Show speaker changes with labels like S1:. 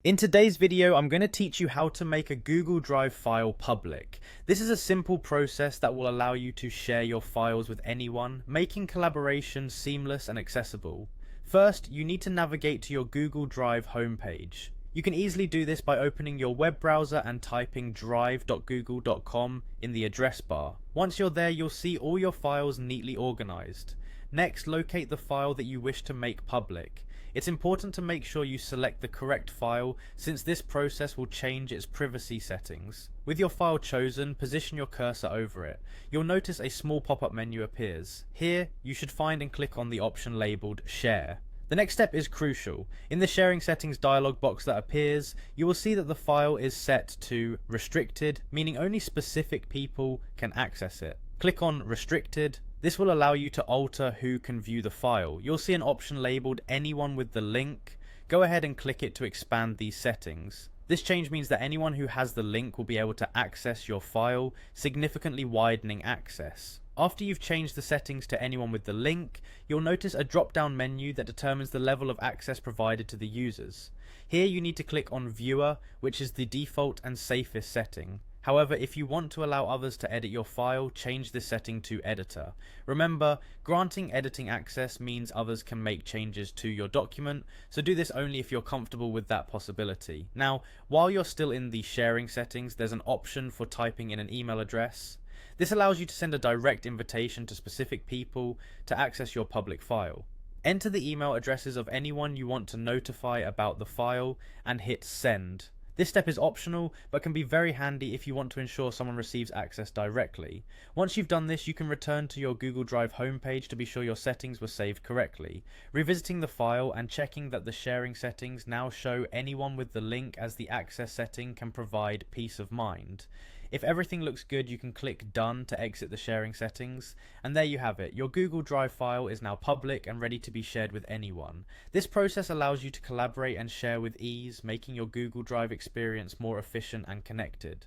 S1: In today's video, I'm going to teach you how to make a Google Drive file public. This is a simple process that will allow you to share your files with anyone, making collaboration seamless and accessible. First, you need to navigate to your Google Drive homepage. You can easily do this by opening your web browser and typing drive.google.com in the address bar. Once you're there, you'll see all your files neatly organized. Next, locate the file that you wish to make public. It's important to make sure you select the correct file, since this process will change its privacy settings. With your file chosen, position your cursor over it. You'll notice a small pop-up menu appears. Here, you should find and click on the option labeled Share. The next step is crucial. In the sharing settings dialog box that appears, you will see that the file is set to restricted, meaning only specific people can access it. Click on restricted. This will allow you to alter who can view the file. You'll see an option labeled anyone with the link. Go ahead and click it to expand these settings. This change means that anyone who has the link will be able to access your file, significantly widening access. After you've changed the settings to anyone with the link, you'll notice a drop-down menu that determines the level of access provided to the users. Here you need to click on Viewer, which is the default and safest setting. However, if you want to allow others to edit your file, change this setting to Editor. Remember, granting editing access means others can make changes to your document, so do this only if you're comfortable with that possibility. Now, while you're still in the sharing settings, there's an option for typing in an email address. This allows you to send a direct invitation to specific people to access your public file. Enter the email addresses of anyone you want to notify about the file and hit Send. This step is optional, but can be very handy if you want to ensure someone receives access directly. Once you've done this, you can return to your Google Drive homepage to be sure your settings were saved correctly. Revisiting the file and checking that the sharing settings now show anyone with the link as the access setting can provide peace of mind. If everything looks good, you can click Done to exit the sharing settings, and there you have it. Your Google Drive file is now public and ready to be shared with anyone. This process allows you to collaborate and share with ease, making your Google Drive experience more efficient and connected.